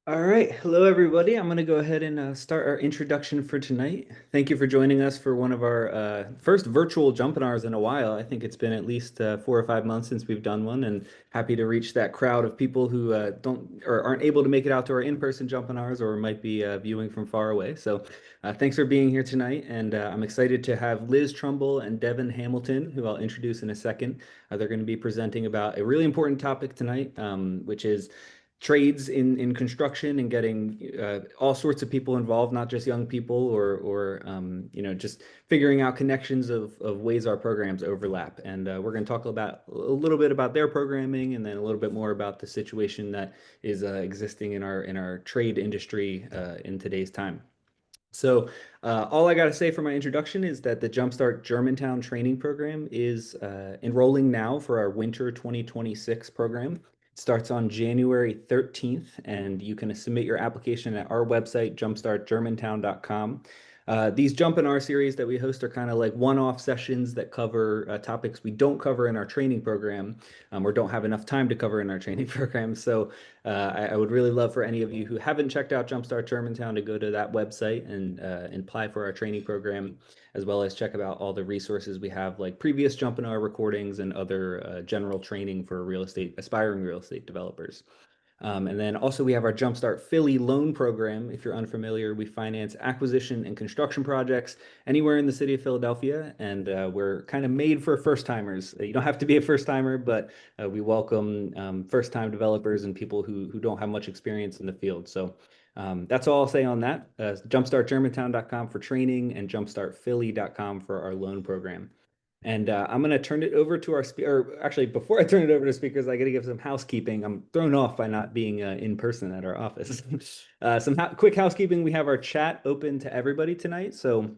All right. Hello, everybody. I'm going to go ahead and start our introduction for tonight. Thank you for joining us for one of our first virtual Jumpinars in a while. I think it's been at least 4 or 5 months since we've done one, and happy to reach that crowd of people who don't or aren't able to make it out to our in-person Jumpinars or might be viewing from far away. So thanks for being here tonight, and I'm excited to have Liz Trumbull and Devin Hamilton, who I'll introduce in a second. They're going to be presenting about a really important topic tonight, which is trades in construction and getting all sorts of people involved, not just young people or just figuring out connections of ways our programs overlap. And we're going to talk about a little bit about their programming and then a little bit more about the situation that is existing in our trade industry in today's time. So, all I got to say for my introduction is that the Jumpstart Germantown training program is enrolling now for our winter 2026 program. It starts on January 13th, and you can submit your application at our website, jumpstartgermantown.com. These Jump in Our series that we host are kind of like one-off sessions that cover topics we don't cover in our training program or don't have enough time to cover in our training program. So I would really love for any of you who haven't checked out Jumpstart Germantown to go to that website and apply for our training program, as well as check out all the resources we have, like previous Jumpinar recordings and other general training for aspiring real estate developers. And then also we have our Jumpstart Philly loan program. If you're unfamiliar, we finance acquisition and construction projects anywhere in the city of Philadelphia, and we're kind of made for first timers. You don't have to be a first timer, but we welcome first time developers and people who don't have much experience in the field. So that's all I'll say on that. Jumpstartgermantown.com for training and jumpstartphilly.com for our loan program. And I'm going to turn it over to our speaker. Actually, before I turn it over to speakers, I got to give some housekeeping. I'm thrown off by not being in person at our office. Some quick housekeeping. We have our chat open to everybody tonight. So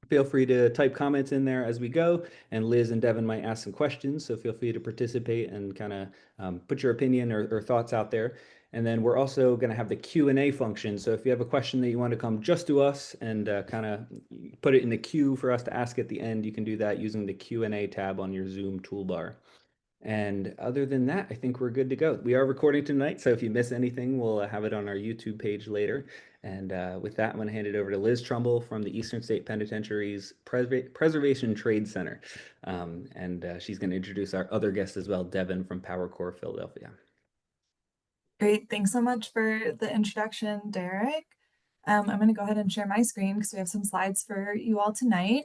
feel free to type comments in there as we go. And Liz and Devin might ask some questions. So feel free to participate and kind of put your opinion or thoughts out there. And then we're also going to have the Q&A function. So if you have a question that you want to come just to us and kind of put it in the queue for us to ask at the end, you can do that using the Q&A tab on your Zoom toolbar. And other than that, I think we're good to go. We are recording tonight, so if you miss anything, we'll have it on our YouTube page later. And with that, I'm going to hand it over to Liz Trumbull from the Eastern State Penitentiary's Preservation Trade Center. And she's going to introduce our other guest as well, Devin from PowerCorp Philadelphia. Great. Thanks so much for the introduction, Derek. I'm going to go ahead and share my screen because we have some slides for you all tonight.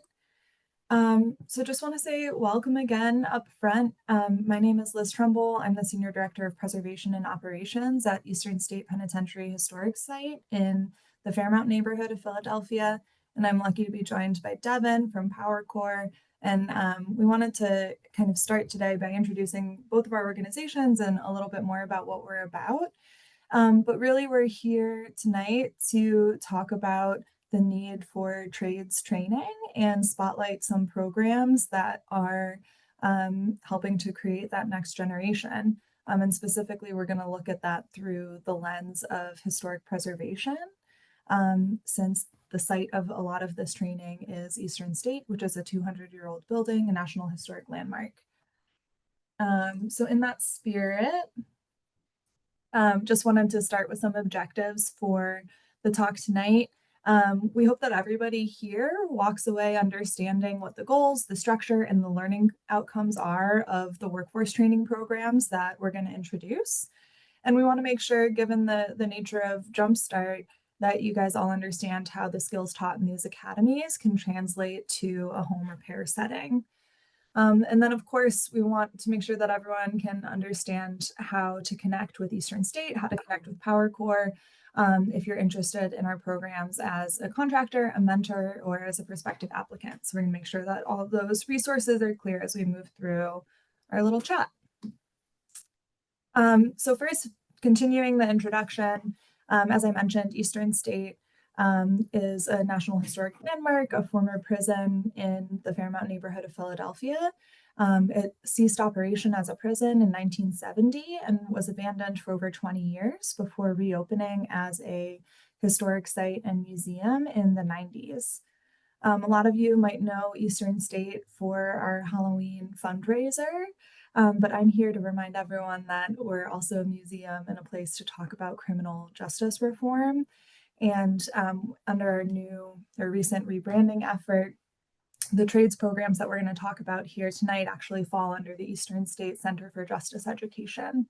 So just want to say welcome again up front. My name is Liz Trumbull. I'm the Senior Director of Preservation and Operations at Eastern State Penitentiary Historic Site in the Fairmount neighborhood of Philadelphia. And I'm lucky to be joined by Devin from PowerCorp. And we wanted to kind of start today by introducing both of our organizations and a little bit more about what we're about. But really, we're here tonight to talk about the need for trades training and spotlight some programs that are helping to create that next generation. And specifically, we're going to look at that through the lens of historic preservation, since the site of a lot of this training is Eastern State, which is a 200-year-old building, a National Historic Landmark. So in that spirit, just wanted to start with some objectives for the talk tonight. We hope that everybody here walks away understanding what the goals, the structure, and the learning outcomes are of the workforce training programs that we're going to introduce. And we want to make sure, given the nature of Jumpstart, that you guys all understand how the skills taught in these academies can translate to a home repair setting. And then, of course, we want to make sure that everyone can understand how to connect with Eastern State, how to connect with PowerCorp, if you're interested in our programs as a contractor, a mentor, or as a prospective applicant. So we're going to make sure that all of those resources are clear as we move through our little chat. So first, continuing the introduction, as I mentioned, Eastern State is a National Historic Landmark, a former prison in the Fairmount neighborhood of Philadelphia. It ceased operation as a prison in 1970 and was abandoned for over 20 years before reopening as a historic site and museum in the 90s. A lot of you might know Eastern State for our Halloween fundraiser, but I'm here to remind everyone that we're also a museum and a place to talk about criminal justice reform. And under our new or recent rebranding effort, the trades programs that we're going to talk about here tonight actually fall under the Eastern State Center for Justice Education.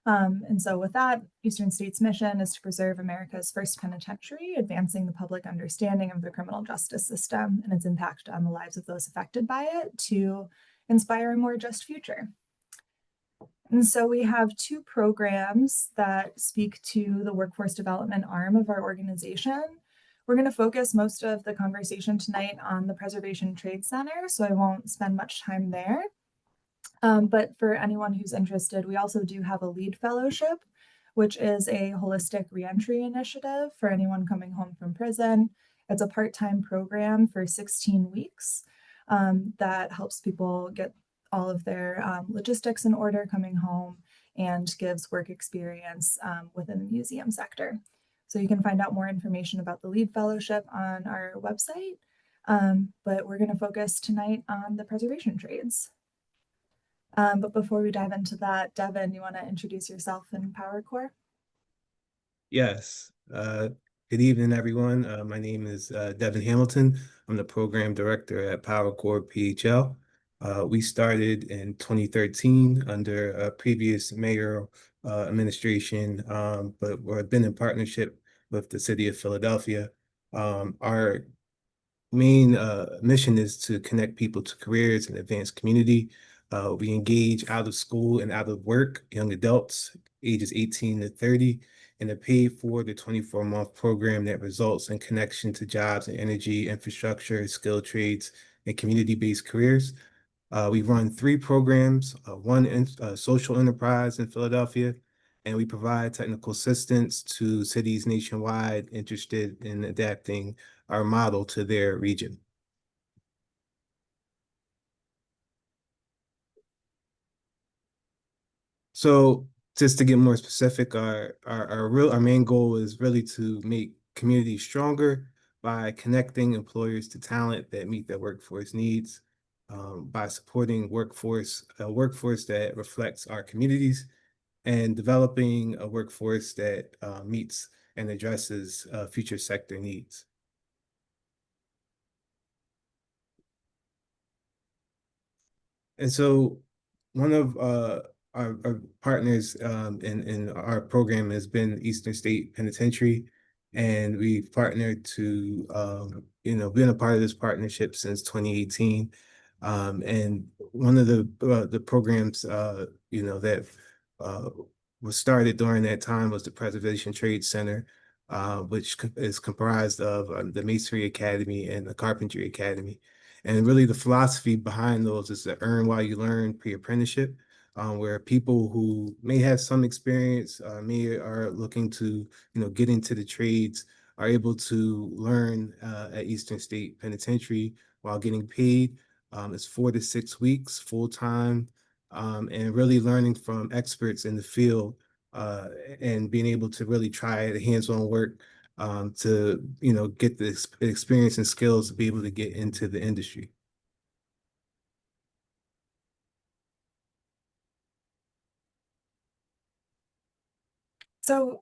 And so with that, Eastern State's mission is to preserve America's first penitentiary, advancing the public understanding of the criminal justice system and its impact on the lives of those affected by it to inspire a more just future. And so we have two programs that speak to the workforce development arm of our organization. We're going to focus most of the conversation tonight on the Preservation Trade Center, so I won't spend much time there. But for anyone who's interested, we also do have a LEAD fellowship, which is a holistic reentry initiative for anyone coming home from prison. It's a part-time program for 16 weeks that helps people get all of their logistics in order coming home and gives work experience within the museum sector. So you can find out more information about the LEAD fellowship on our website, but we're going to focus tonight on the preservation trades. But before we dive into that, Devin, you want to introduce yourself and PowerCorp? Yes. Good evening, everyone. My name is Devin Hamilton. I'm the program director at PowerCorpsPHL. We started in 2013 under a previous mayor administration, but we've been in partnership with the city of Philadelphia. Our main mission is to connect people to careers and advance community. We engage out of school and out of work young adults ages 18 to 30 in a paid for the 24-month program that results in connection to jobs and energy, infrastructure, skilled trades, and community-based careers. We run 3 programs, one in social enterprise in Philadelphia, and we provide technical assistance to cities nationwide interested in adapting our model to their region. So just to get more specific, our main goal is really to make communities stronger by connecting employers to talent that meet their workforce needs, by supporting a workforce that reflects our communities, and developing a workforce that meets and addresses future sector needs. And so one of our partners in our program has been Eastern State Penitentiary, and we've partnered to been a part of this partnership since 2018. And one of the programs that was started during that time was the Preservation Trade Center, which is comprised of the Masonry Academy and the Carpentry Academy. And really the philosophy behind those is to earn while you learn pre-apprenticeship, where people who may have some experience, are looking to, get into the trades, are able to learn at Eastern State Penitentiary while getting paid. It's 4 to 6 weeks full time, and really learning from experts in the field, and being able to really try the hands-on work to get the experience and skills to be able to get into the industry. So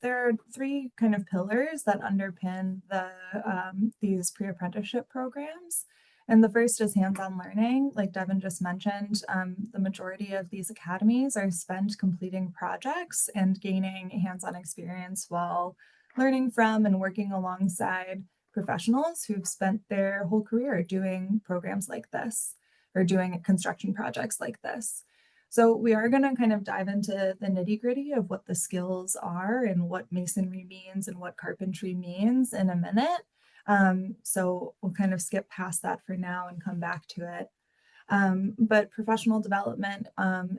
there are 3 kind of pillars that underpin these pre-apprenticeship programs. And the first is hands-on learning. Like Devin just mentioned, the majority of these academies are spent completing projects and gaining hands-on experience while learning from and working alongside professionals who've spent their whole career doing programs like this or doing construction projects like this. So we are going to kind of dive into the nitty-gritty of what the skills are and what masonry means and what carpentry means in a minute. So we'll kind of skip past that for now and come back to it. But professional development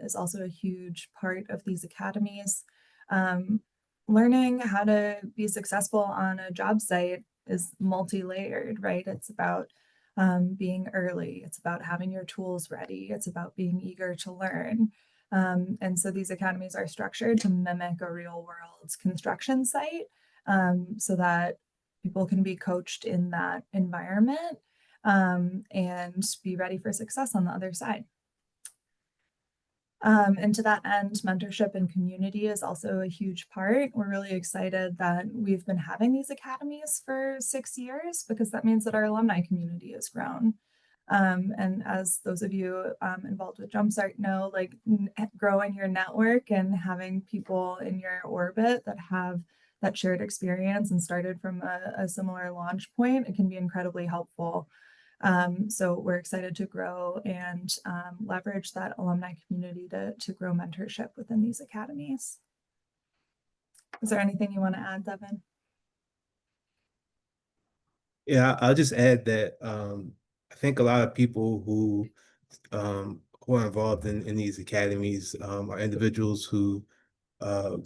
is also a huge part of these academies. Learning how to be successful on a job site is multi-layered, right? It's about being early. It's about having your tools ready. It's about being eager to learn. And so these academies are structured to mimic a real world construction site, so that people can be coached in that environment and be ready for success on the other side. And to that end, mentorship and community is also a huge part. We're really excited that we've been having these academies for 6 years, because that means that our alumni community has grown. And as those of you involved with Jumpstart know, like growing your network and having people in your orbit that have that shared experience and started from a similar launch point, it can be incredibly helpful. So we're excited to grow and leverage that alumni community to grow mentorship within these academies. Is there anything you want to add, Devin? Yeah, I'll just add that I think a lot of people who are involved in these academies are individuals who uh,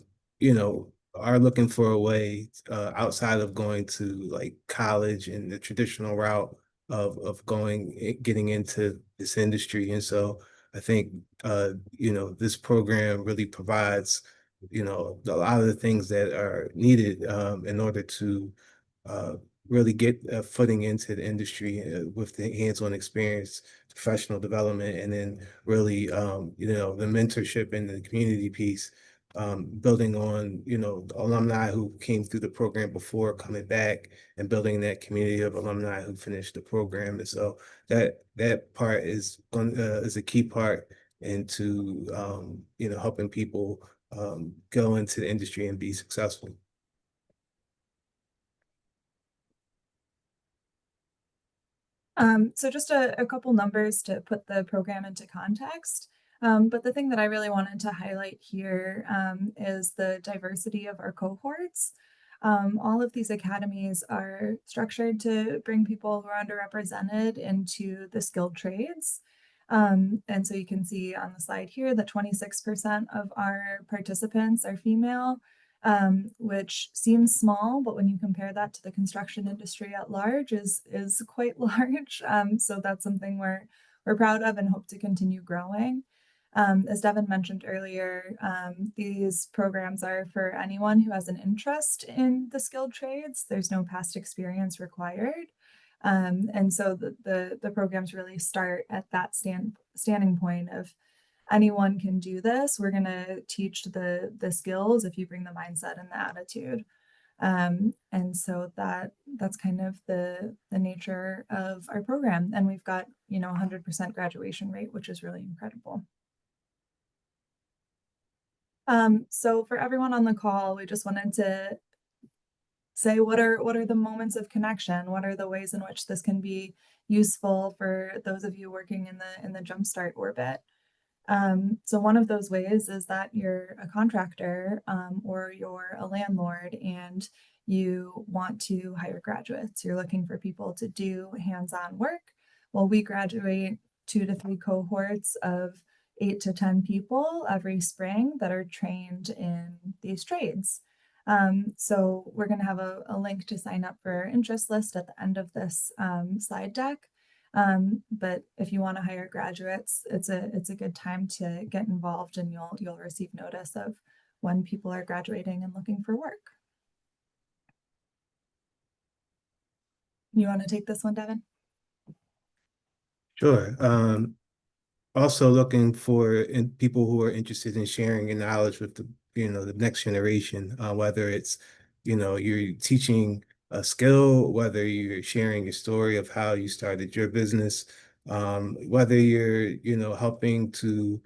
are looking for a way outside of going to like college and the traditional route of getting into this industry. And so I think this program really provides a lot of the things that are needed in order to uh, really get a footing into the industry with the hands-on experience, professional development, and then really the mentorship and the community piece, building on the alumni who came through the program before coming back, and building that community of alumni who finished the program. And so that part is a key part into helping people go into the industry and be successful. So just a couple numbers to put the program into context. But the thing that I really wanted to highlight here is the diversity of our cohorts. All of these academies are structured to bring people who are underrepresented into the skilled trades. And so you can see on the slide here that 26% of our participants are female, which seems small, but when you compare that to the construction industry at large is quite large. So that's something we're proud of and hope to continue growing. As Devin mentioned earlier, these programs are for anyone who has an interest in the skilled trades. There's no past experience required. And so the programs really start at that standing point of anyone can do this. We're going to teach the skills if you bring the mindset and the attitude. And so that's kind of the nature of our program. And we've got 100% graduation rate, which is really incredible. So for everyone on the call, we just wanted to say what are the moments of connection? What are the ways in which this can be useful for those of you working in the Jumpstart orbit? So one of those ways is that you're a contractor or you're a landlord and you want to hire graduates. You're looking for people to do hands-on work. Well, we graduate 2 to 3 cohorts of 8 to 10 people every spring that are trained in these trades. So we're going to have a link to sign up for our interest list at the end of this slide deck. But if you want to hire graduates, it's a good time to get involved, and you'll receive notice of when people are graduating and looking for work. You want to take this one, Devin? Sure. Also looking for people who are interested in sharing your knowledge with the next generation, whether it's you're teaching a skill, whether you're sharing your story of how you started your business, whether you're helping to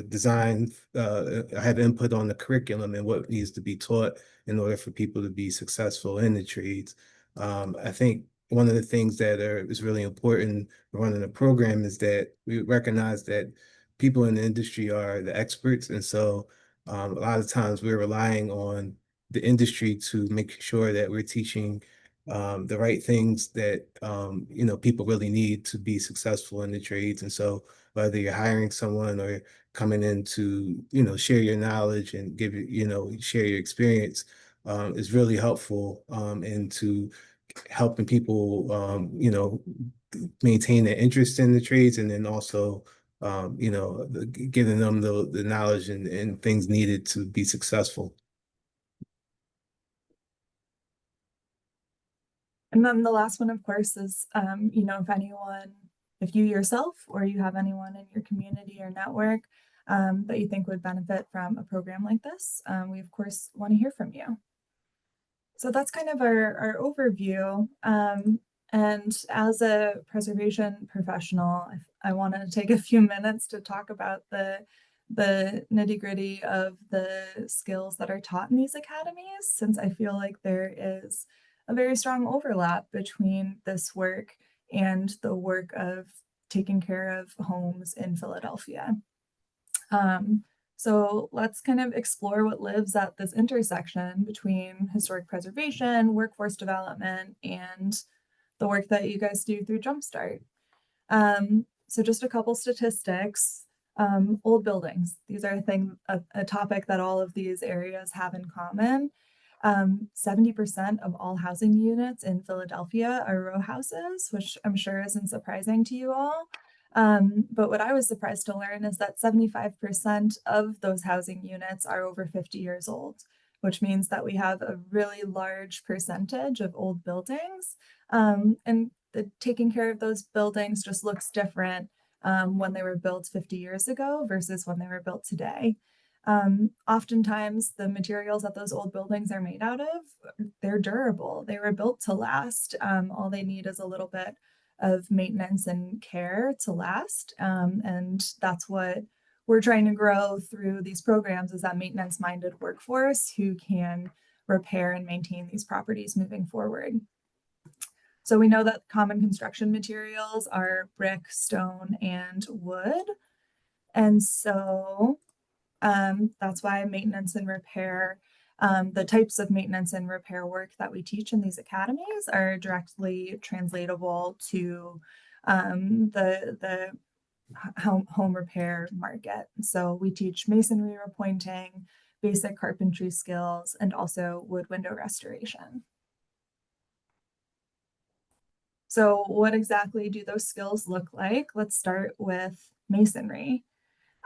design, have input on the curriculum and what needs to be taught in order for people to be successful in the trades. I think one of the things that is really important running a program is that we recognize that people in the industry are the experts. And so a lot of times we're relying on the industry to make sure that we're teaching the right things that people really need to be successful in the trades. And so whether you're hiring someone or coming in to share your knowledge and share your experience is really helpful into helping people maintain their interest in the trades, and then also giving them the knowledge and things needed to be successful. And then the last one, of course, is, if you yourself or you have anyone in your community or network that you think would benefit from a program like this, we of course want to hear from you. So that's kind of our overview. And as a preservation professional, I wanted to take a few minutes to talk about the nitty-gritty of the skills that are taught in these academies, since I feel like there is a very strong overlap between this work and the work of taking care of homes in Philadelphia. So let's kind of explore what lives at this intersection between historic preservation, workforce development, and the work that you guys do through Jumpstart. So just a couple statistics. Old buildings. These are a topic that all of these areas have in common. 70% of all housing units in Philadelphia are row houses, which I'm sure isn't surprising to you all. But what I was surprised to learn is that 75% of those housing units are over 50 years old, which means that we have a really large percentage of old buildings. And taking care of those buildings just looks different when they were built 50 years ago versus when they were built today. Oftentimes the materials that those old buildings are made out of, they're durable. They were built to last. All they need is a little bit of maintenance and care to last. And that's what we're trying to grow through these programs, is that maintenance-minded workforce who can repair and maintain these properties moving forward. So we know that common construction materials are brick, stone, and wood. And so that's why maintenance and repair, the types of maintenance and repair work that we teach in these academies are directly translatable to the home repair market. So we teach masonry repointing, basic carpentry skills, and also wood window restoration. So what exactly do those skills look like? Let's start with masonry.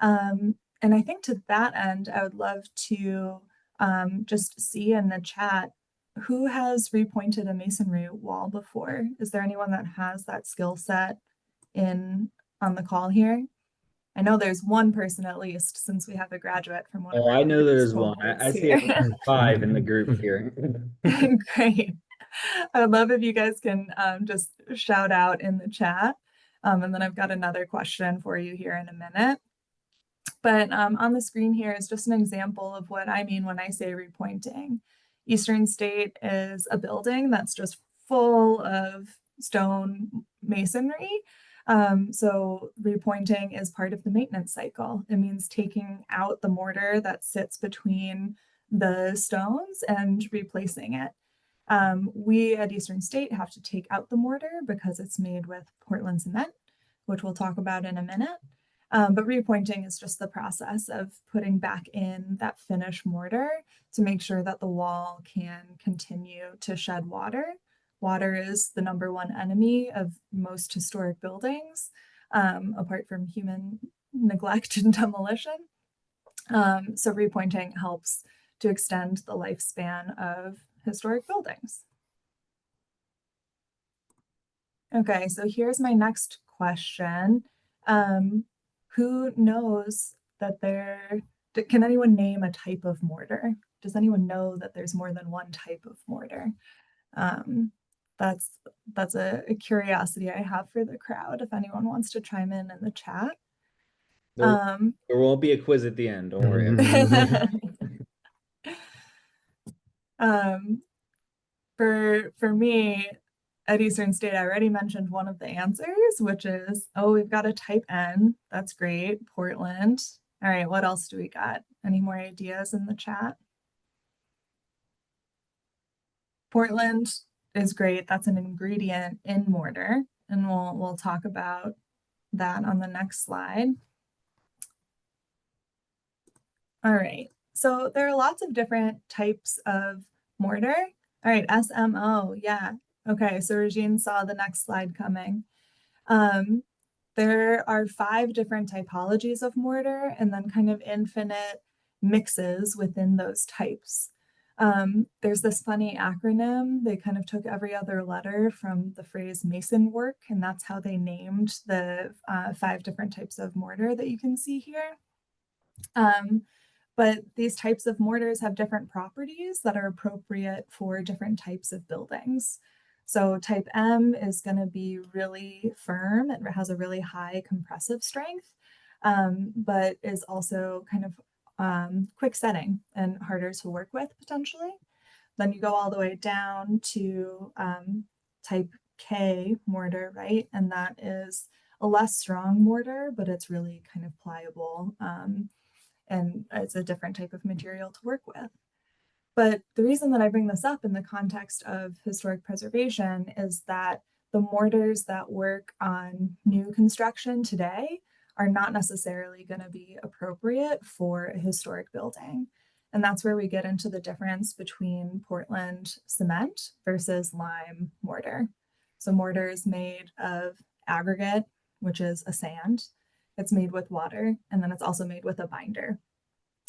And I think to that end, I would love to just see in the chat, who has repointed a masonry wall before? Is there anyone that has that skill set on the call here? I know there's one person at least, since we have a graduate from one of Oh, our I know there's one. cohorts I see here. at least 5 in the group here. Great. I would love if you guys can just shout out in the chat. And then I've got another question for you here in a minute. But on the screen here is just an example of what I mean when I say repointing. Eastern State is a building that's just full of stone masonry. So repointing is part of the maintenance cycle. It means taking out the mortar that sits between the stones and replacing it. We at Eastern State have to take out the mortar because it's made with Portland cement, which we'll talk about in a minute. But repointing is just the process of putting back in that finished mortar to make sure that the wall can continue to shed water. Water is the #1 enemy of most historic buildings, apart from human neglect and demolition. So repointing helps to extend the lifespan of historic buildings. Okay, so here's my next question. Who knows that can anyone name a type of mortar? Does anyone know that there's more than one type of mortar? That's a curiosity I have for the crowd, if anyone wants to chime in the chat. There won't be a quiz at the end, don't worry. For me, at Eastern State, I already mentioned one of the answers, which is, oh, we've got a type N. That's great. Portland. All right, what else do we got? Any more ideas in the chat? Portland is great. That's an ingredient in mortar, and we'll talk about that on the next slide. All right, so there are lots of different types of mortar. All right, SMO, yeah. Okay, so Regine saw the next slide coming. There are 5 different typologies of mortar and then kind of infinite mixes within those types. There's this funny acronym. They kind of took every other letter from the phrase mason work, and that's how they named the 5 different types of mortar that you can see here. But these types of mortars have different properties that are appropriate for different types of buildings. So type M is going to be really firm. It has a really high compressive strength, but is also kind of quick setting and harder to work with potentially. Then you go all the way down to type K mortar, right? And that is a less strong mortar, but it's really kind of pliable. And it's a different type of material to work with. But the reason that I bring this up in the context of historic preservation is that the mortars that work on new construction today are not necessarily going to be appropriate for a historic building. And that's where we get into the difference between Portland cement versus lime mortar. So mortar is made of aggregate, which is a sand. It's made with water, and then it's also made with a binder.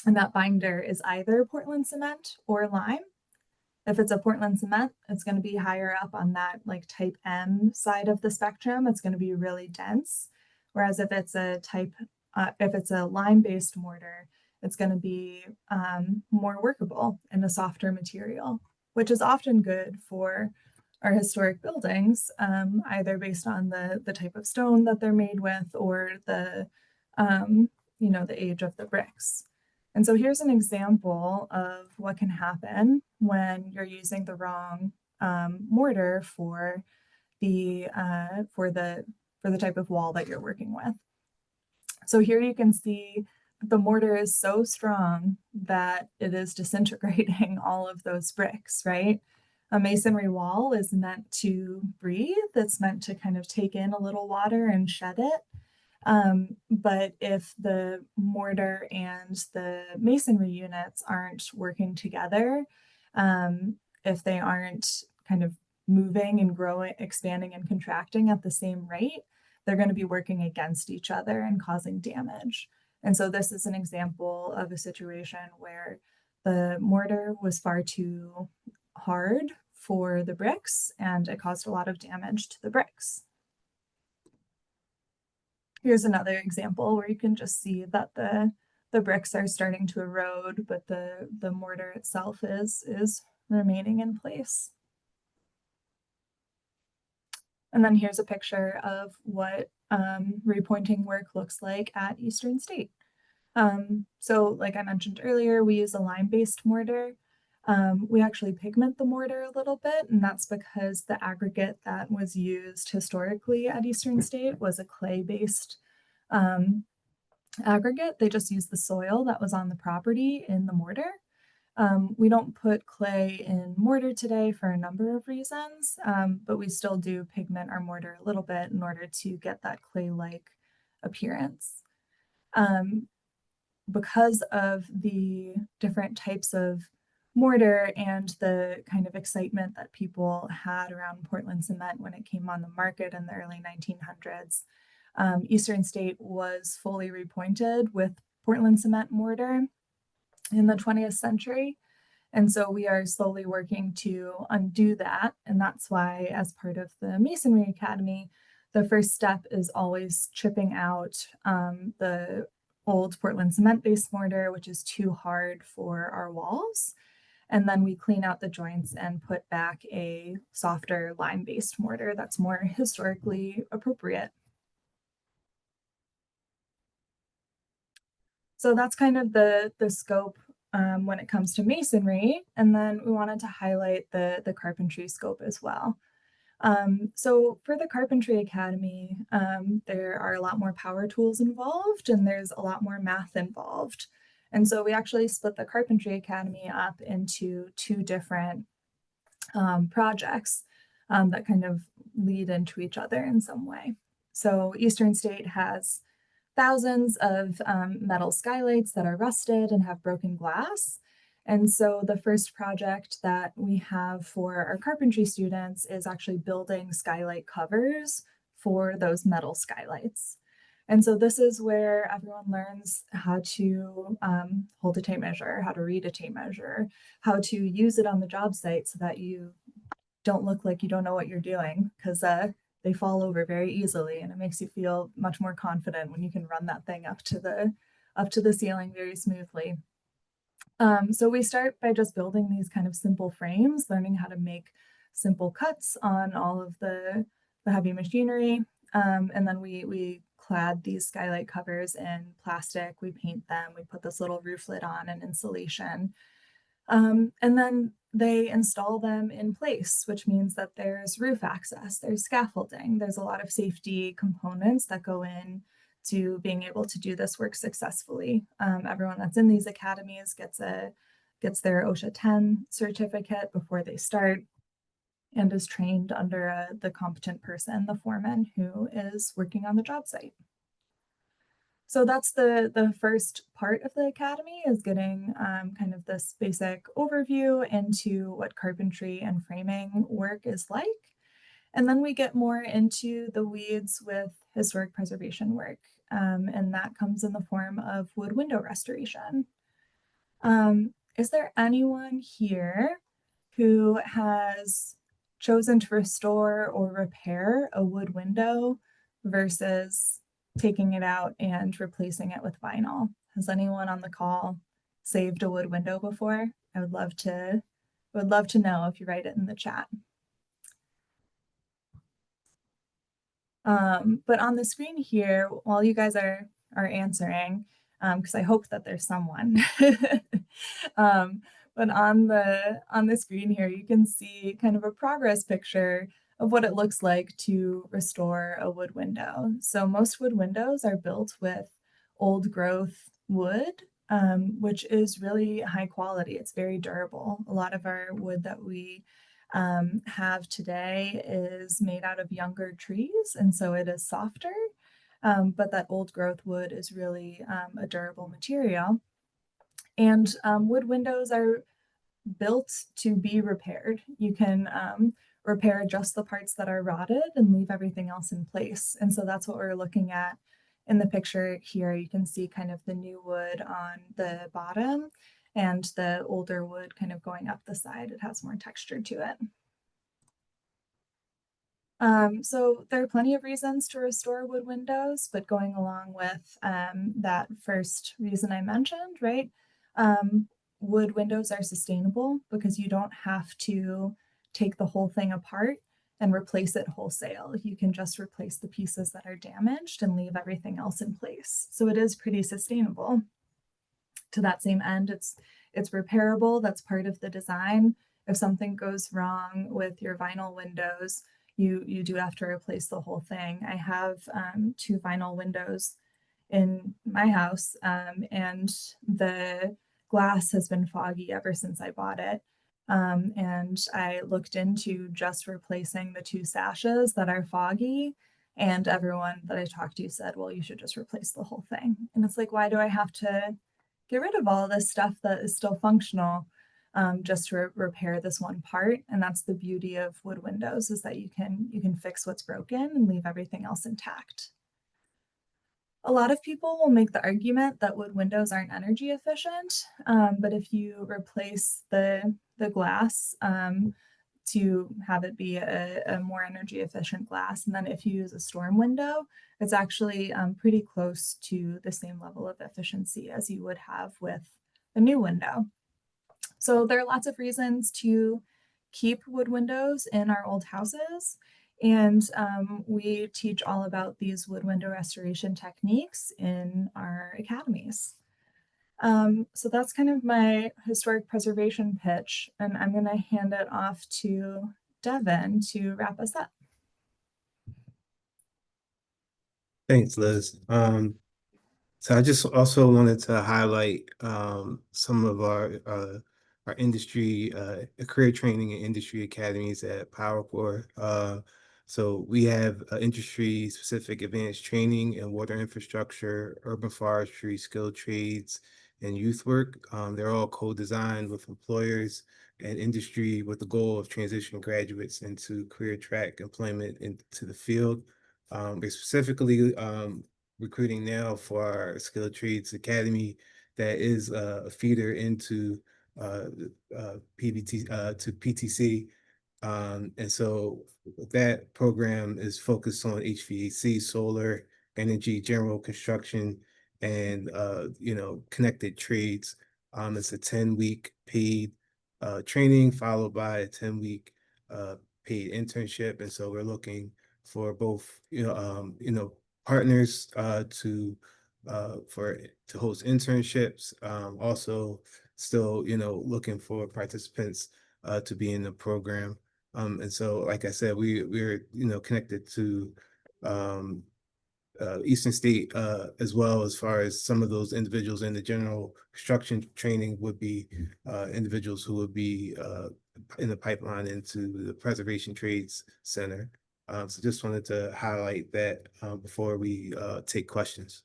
And that binder is either Portland cement or lime. If it's a Portland cement, it's going to be higher up on that like type M side of the spectrum. It's going to be really dense. Whereas if it's a lime-based mortar, it's going to be more workable and a softer material, which is often good for our historic buildings, either based on the type of stone that they're made with or the age of the bricks. And so here's an example of what can happen when you're using the wrong mortar for the type of wall that you're working with. So here you can see the mortar is so strong that it is disintegrating all of those bricks, right? A masonry wall is meant to breathe. It's meant to kind of take in a little water and shed it. But if the mortar and the masonry units aren't working together, if they aren't kind of moving and growing, expanding and contracting at the same rate, they're going to be working against each other and causing damage. And so this is an example of a situation where the mortar was far too hard for the bricks and it caused a lot of damage to the bricks. Here's another example where you can just see that the bricks are starting to erode, but the mortar itself is remaining in place. And then here's a picture of what repointing work looks like at Eastern State. So like I mentioned earlier, we use a lime-based mortar. We actually pigment the mortar a little bit, and that's because the aggregate that was used historically at Eastern State was a clay-based aggregate. They just used the soil that was on the property in the mortar. We don't put clay in mortar today for a number of reasons, but we still do pigment our mortar a little bit in order to get that clay-like appearance. Because of the different types of mortar and the kind of excitement that people had around Portland cement when it came on the market in the early 1900s, Eastern State was fully repointed with Portland cement mortar in the 20th century. And so we are slowly working to undo that. And that's why, as part of the Masonry Academy, the first step is always chipping out the old Portland cement-based mortar, which is too hard for our walls. And then we clean out the joints and put back a softer lime-based mortar that's more historically appropriate. So that's kind of the scope when it comes to masonry. And then we wanted to highlight the carpentry scope as well. So for the Carpentry Academy, there are a lot more power tools involved and there's a lot more math involved. And so we actually split the Carpentry Academy up into 2 different projects that kind of lead into each other in some way. So Eastern State has thousands of metal skylights that are rusted and have broken glass. And so the first project that we have for our carpentry students is actually building skylight covers for those metal skylights. And so this is where everyone learns how to hold a tape measure, how to read a tape measure, how to use it on the job site so that you don't look like you don't know what you're doing, because they fall over very easily, and it makes you feel much more confident when you can run that thing up to the ceiling very smoothly. So we start by just building these kind of simple frames, learning how to make simple cuts on all of the heavy machinery. And then we clad these skylight covers in plastic, we paint them, we put this little roof lid on and insulation. And then they install them in place, which means that there's roof access, there's scaffolding, there's a lot of safety components that go in to being able to do this work successfully. Everyone that's in these academies gets their OSHA 10 certificate before they start and is trained under the competent person, the foreman, who is working on the job site. So that's the first part of the academy, is getting kind of this basic overview into what carpentry and framing work is like. And then we get more into the weeds with historic preservation work. And that comes in the form of wood window restoration. Is there anyone here who has chosen to restore or repair a wood window versus taking it out and replacing it with vinyl? Has anyone on the call saved a wood window before? I would love to know if you write it in the chat. But on the screen here, while you guys are answering, because I hope that there's someone, but on the screen here, you can see kind of a progress picture of what it looks like to restore a wood window. So most wood windows are built with old growth wood, which is really high quality. It's very durable. A lot of our wood that we have today is made out of younger trees, and so it is softer, but that old growth wood is really a durable material. And wood windows are built to be repaired. You can repair just the parts that are rotted and leave everything else in place. And so that's what we're looking at in the picture here. You can see kind of the new wood on the bottom and the older wood kind of going up the side. It has more texture to it. So there are plenty of reasons to restore wood windows, but going along with that first reason I mentioned, right? Wood windows are sustainable because you don't have to take the whole thing apart and replace it wholesale. You can just replace the pieces that are damaged and leave everything else in place. So it is pretty sustainable. To that same end, it's repairable. That's part of the design. If something goes wrong with your vinyl windows, you do have to replace the whole thing. I have 2 vinyl windows in my house, and the glass has been foggy ever since I bought it. And I looked into just replacing the 2 sashes that are foggy, and everyone that I talked to said, well, you should just replace the whole thing. And it's like, why do I have to get rid of all this stuff that is still functional just to repair this one part? And that's the beauty of wood windows, is that you can fix what's broken and leave everything else intact. A lot of people will make the argument that wood windows aren't energy efficient, but if you replace the glass to have it be a more energy efficient glass, and then if you use a storm window, it's actually pretty close to the same level of efficiency as you would have with a new window. So there are lots of reasons to keep wood windows in our old houses. And we teach all about these wood window restoration techniques in our academies. So that's kind of my historic preservation pitch, and I'm going to hand it off to Devin to wrap us up. Thanks, Liz. So I just also wanted to highlight some of our industry career training and industry academies at PowerCorp. So we have industry specific advanced training in water infrastructure, urban forestry, skilled trades, and youth work. They're all co-designed with employers and industry with the goal of transitioning graduates into career track employment into the field. They specifically recruiting now for our Skilled Trades Academy that is a feeder into PBT to PTC. And so that program is focused on HVAC, solar, energy, general construction, and connected trades. It's a 10-week paid training followed by a 10-week paid internship. And so we're looking for both partners to host internships. Also still looking for participants to be in the program. And so, like I said, we're connected to Eastern State as well, as far as some of those individuals in the general construction training would be individuals who would be in the pipeline into the Preservation Trades Center. So just wanted to highlight that before we take questions.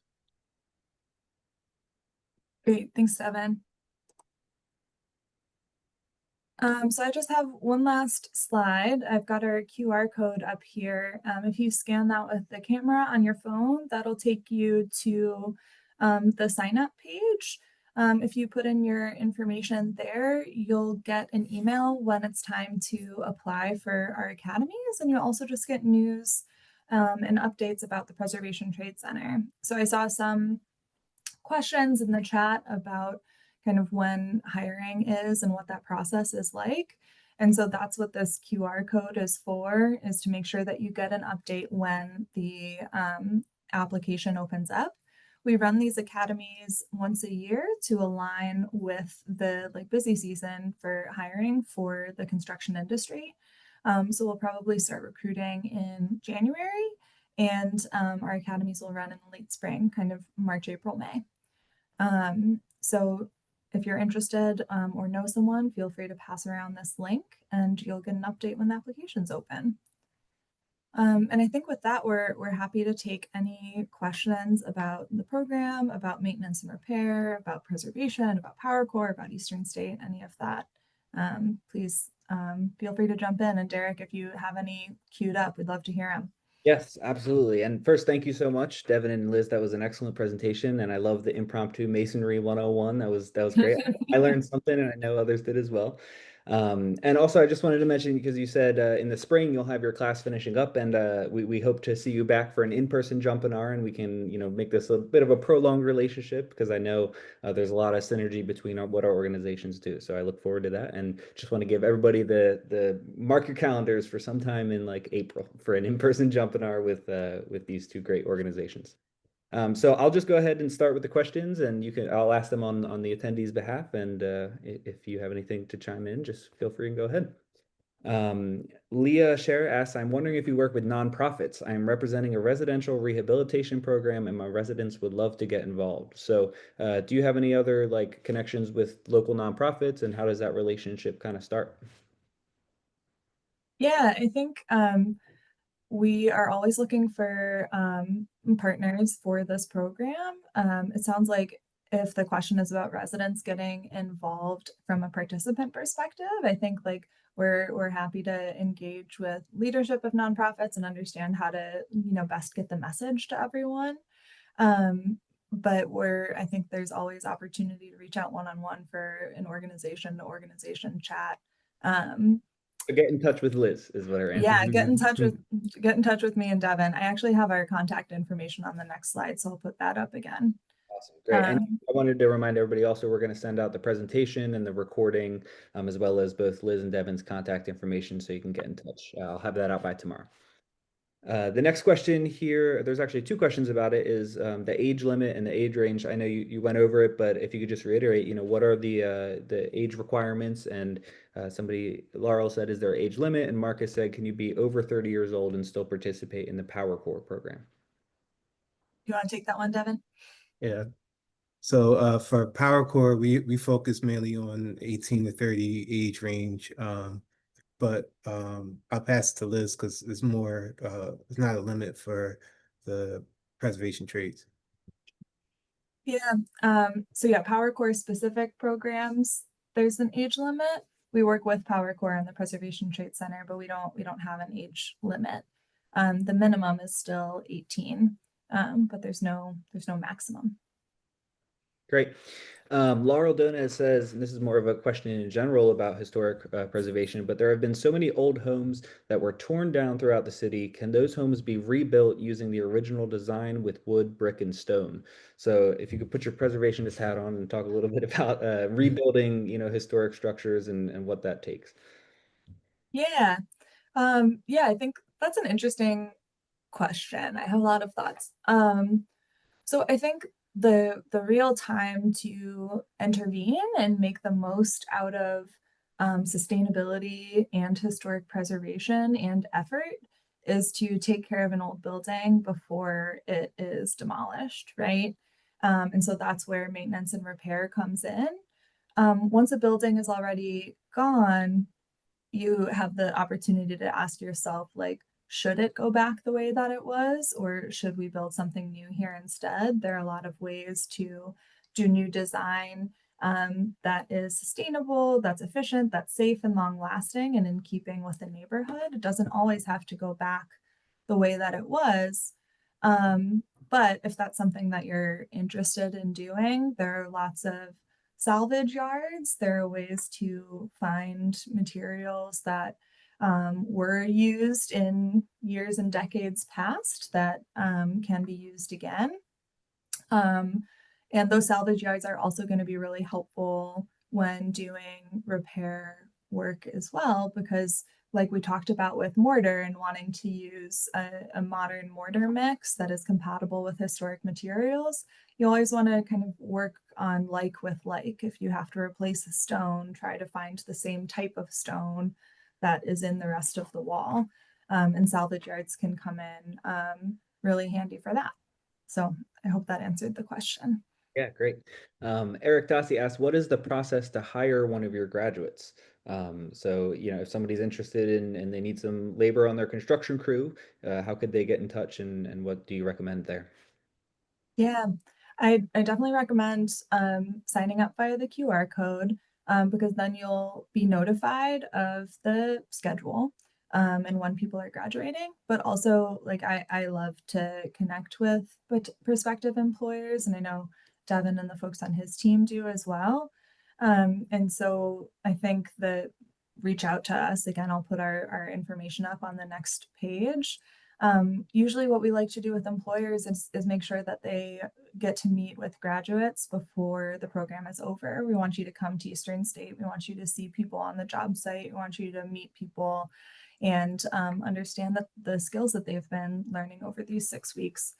Great, thanks, Devin. So I just have one last slide. I've got our QR code up here. If you scan that with the camera on your phone, that'll take you to the sign up page. If you put in your information there, you'll get an email when it's time to apply for our academies, and you'll also just get news and updates about the Preservation Trade Center. So I saw some questions in the chat about kind of when hiring is and what that process is like. And so that's what this QR code is for, is to make sure that you get an update when the application opens up. We run these academies once a year to align with the busy season for hiring for the construction industry. So we'll probably start recruiting in January, and our academies will run in the late spring, kind of March, April, May. So if you're interested or know someone, feel free to pass around this link and you'll get an update when the application's open. And I think with that, we're happy to take any questions about the program, about maintenance and repair, about preservation, about PowerCorp, about Eastern State, any of that. Please feel free to jump in. And Derek, if you have any queued up, we'd love to hear them. Yes, absolutely. And first, thank you so much, Devin and Liz. That was an excellent presentation, and I love the impromptu masonry 101. That was great. I learned something, and I know others did as well. And also, I just wanted to mention, because you said in the spring you'll have your class finishing up, and we hope to see you back for an in-person JUMPinar, and we can make this a bit of a prolonged relationship, because I know there's a lot of synergy between what our organizations do. So I look forward to that, and just want to give everybody the mark your calendars for sometime in April for an in-person JUMPinar with these two great organizations. So I'll just go ahead and start with the questions, and I'll ask them on the attendees' behalf. And if you have anything to chime in, just feel free and go ahead. Leah Scher asks, I'm wondering if you work with nonprofits. I am representing a residential rehabilitation program, and my residents would love to get involved. So do you have any other connections with local nonprofits, and how does that relationship kind of start? Yeah, I think we are always looking for partners for this program. It sounds like if the question is about residents getting involved from a participant perspective, I think we're happy to engage with leadership of nonprofits and understand how to best get the message to everyone. But I think there's always opportunity to reach out one-on-one for an organization to organization chat. Get in touch with Liz is what her answer. Yeah, get in touch with me and Devin. I actually have our contact information on the next slide, so I'll put that up again. Awesome, great. And I wanted to remind everybody also, we're going to send out the presentation and the recording, as well as both Liz and Devin's contact information, so you can get in touch. I'll have that out by tomorrow. The next question here, there's actually two questions about it, is the age limit and the age range. I know you went over it, but if you could just reiterate, what are the age requirements? And Laurel said, is there an age limit? And Marcus said, can you be over 30 years old and still participate in the PowerCorp program? You want to take that one, Devin? Yeah. So for PowerCorp, we focus mainly on 18 to 30 age range. But I'll pass it to Liz because it's not a limit for the preservation trades. Yeah. So yeah, PowerCorp specific programs, there's an age limit. We work with PowerCorp and the Preservation Trade Center, but we don't have an age limit. The minimum is still 18. but there's no maximum. Great. Laurel Donez says, and this is more of a question in general about historic preservation, but there have been so many old homes that were torn down throughout the city. Can those homes be rebuilt using the original design with wood, brick, and stone? So if you could put your preservationist hat on and talk a little bit about rebuilding, historic structures and what that takes. Yeah. Yeah, I think that's an interesting question. I have a lot of thoughts. So I think the real time to intervene and make the most out of sustainability and historic preservation and effort is to take care of an old building before it is demolished, right? And so that's where maintenance and repair comes in. Once a building is already gone, you have the opportunity to ask yourself, like, should it go back the way that it was, or should we build something new here instead? There are a lot of ways to do new design that is sustainable, that's efficient, that's safe and long lasting and in keeping with the neighborhood. It doesn't always have to go back the way that it was. But if that's something that you're interested in doing, there are lots of salvage yards. There are ways to find materials that were used in years and decades past that can be used again. And those salvage yards are also going to be really helpful when doing repair work as well, because like we talked about with mortar and wanting to use a modern mortar mix that is compatible with historic materials, you always want to kind of work on like with like. If you have to replace a stone, try to find the same type of stone that is in the rest of the wall. And salvage yards can come in really handy for that. So I hope that answered the question. Yeah, great. Eric Dossi asked, what is the process to hire one of your graduates? So, if somebody's interested in and they need some labor on their construction crew, how could they get in touch and what do you recommend there? Yeah, I definitely recommend signing up via the QR code because then you'll be notified of the schedule and when people are graduating. But also, like, I love to connect with prospective employers, and I know Devin and the folks on his team do as well. And so I think that reach out to us. Again, I'll put our information up on the next page. Usually what we like to do with employers is make sure that they get to meet with graduates before the program is over. We want you to come to Eastern State. We want you to see people on the job site. We want you to meet people and understand that the skills that they've been learning over these 6 weeks.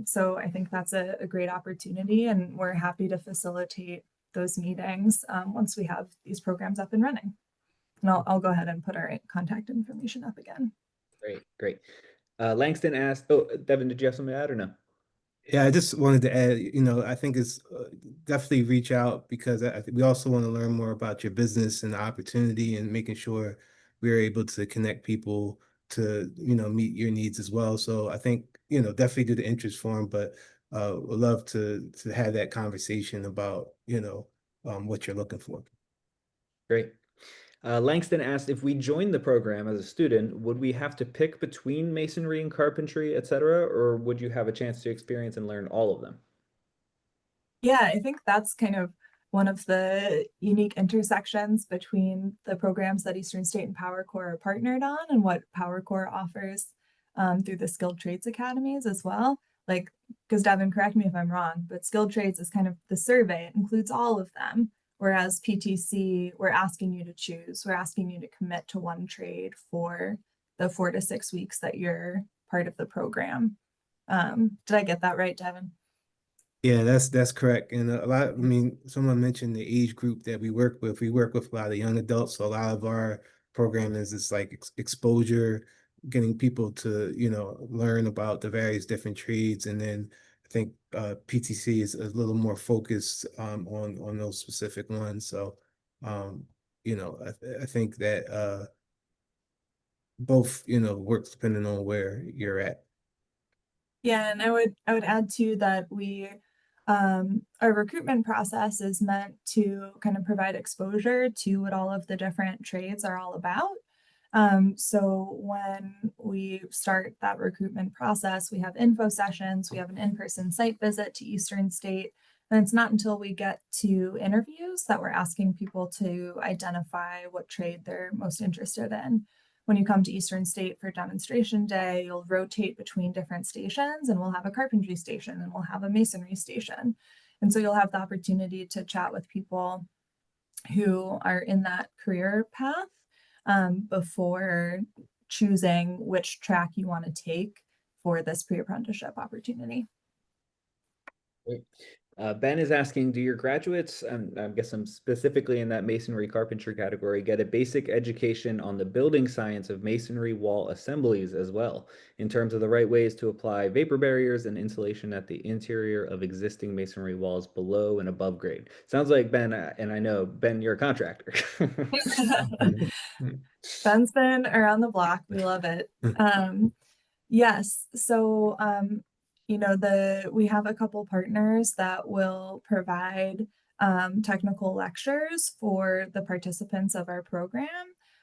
So I think that's a great opportunity, and we're happy to facilitate those meetings once we have these programs up and running. And I'll go ahead and put our contact information up again. Great, great. Langston asked, oh, Devin, did you have something to add or no? Yeah, I just wanted to add, I think it's definitely reach out because I think we also want to learn more about your business and the opportunity and making sure we're able to connect people to, meet your needs as well. So I think, definitely do the interest form, but would love to have that conversation about, what you're looking for. Great. Langston asked, if we joined the program as a student, would we have to pick between masonry and carpentry, etc., or would you have a chance to experience and learn all of them? Yeah, I think that's kind of one of the unique intersections between the programs that Eastern State and PowerCorp are partnered on and what PowerCorp offers through the skilled trades academies as well. Like, because Devin, correct me if I'm wrong, but skilled trades is kind of the survey. It includes all of them. Whereas PTC, we're asking you to choose. We're asking you to commit to one trade for the 4 to 6 weeks that you're part of the program. Did I get that right, Devin? Yeah, that's correct. And someone mentioned the age group that we work with. We work with a lot of young adults, so a lot of our program is like exposure, getting people to, learn about the various different trades. And then I think PTC is a little more focused on those specific ones. So I think that both, works depending on where you're at. Yeah, and I would add too that our recruitment process is meant to kind of provide exposure to what all of the different trades are all about. So when we start that recruitment process, we have info sessions, we have an in-person site visit to Eastern State. And it's not until we get to interviews that we're asking people to identify what trade they're most interested in. When you come to Eastern State for demonstration day, you'll rotate between different stations, and we'll have a carpentry station and we'll have a masonry station. And so you'll have the opportunity to chat with people who are in that career path before choosing which track you want to take for this pre-apprenticeship opportunity. Great. Ben is asking, do your graduates, I guess I'm specifically in that masonry carpentry category, get a basic education on the building science of masonry wall assemblies as well, in terms of the right ways to apply vapor barriers and insulation at the interior of existing masonry walls below and above grade? Sounds like Ben, and I know, Ben, you're a contractor. Ben's been around the block. We love it. Yes. So, you know, we have a couple partners that will provide technical lectures for the participants of our program.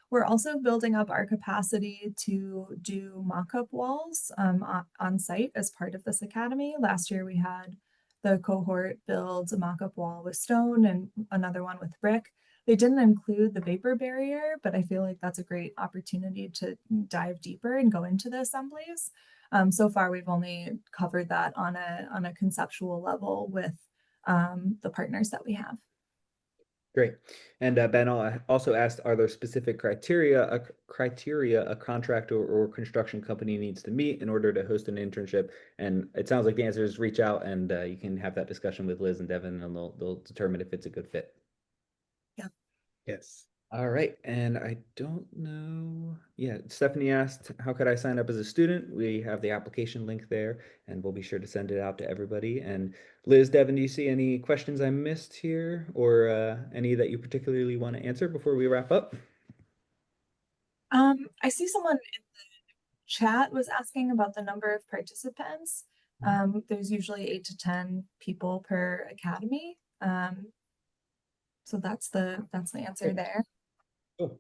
We're also building up our capacity to do mock-up walls on site as part of this academy. Last year we had the cohort build a mock-up wall with stone and another one with brick. They didn't include the vapor barrier, but I feel like that's a great opportunity to dive deeper and go into the assemblies. So far, we've only covered that on a conceptual level with the partners that we have. Great. And Ben also asked, are there specific criteria a contractor or construction company needs to meet in order to host an internship? And it sounds like the answer is reach out and you can have that discussion with Liz and Devin, and they'll determine if it's a good fit. Yeah. Yes. All right. And I don't know. Yeah, Stephanie asked, how could I sign up as a student? We have the application link there, and we'll be sure to send it out to everybody. And Liz, Devin, do you see any questions I missed here, or any that you particularly want to answer before we wrap up? I see someone in the chat was asking about the number of participants. There's usually 8 to 10 people per academy. So that's the answer there. Cool.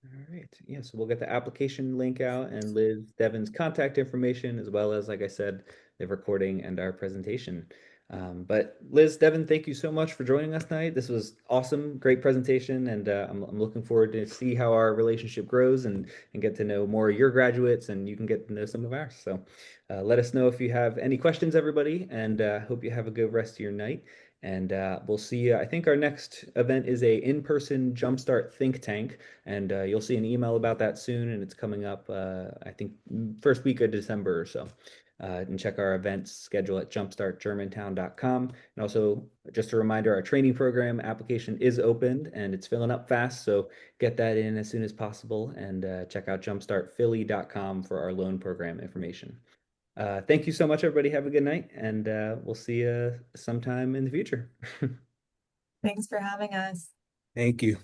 All right. Yeah, so we'll get the application link out and Liz, Devin's contact information, as well as, like I said, the recording and our presentation. But Liz, Devin, thank you so much for joining us tonight. This was awesome, great presentation, and I'm looking forward to see how our relationship grows and get to know more of your graduates, and you can get to know some of ours. So let us know if you have any questions, everybody, and hope you have a good rest of your night. And we'll see you. I think our next event is a in-person Jumpstart think tank, and you'll see an email about that soon, and it's coming up, I think, first week of December or so. And check our events schedule at jumpstartgermantown.com. And also, just a reminder, our training program application is opened and it's filling up fast, so get that in as soon as possible, and check out jumpstartphilly.com for our loan program information. Thank you so much, everybody. Have a good night, and we'll see you sometime in the future. Thanks for having us. Thank you.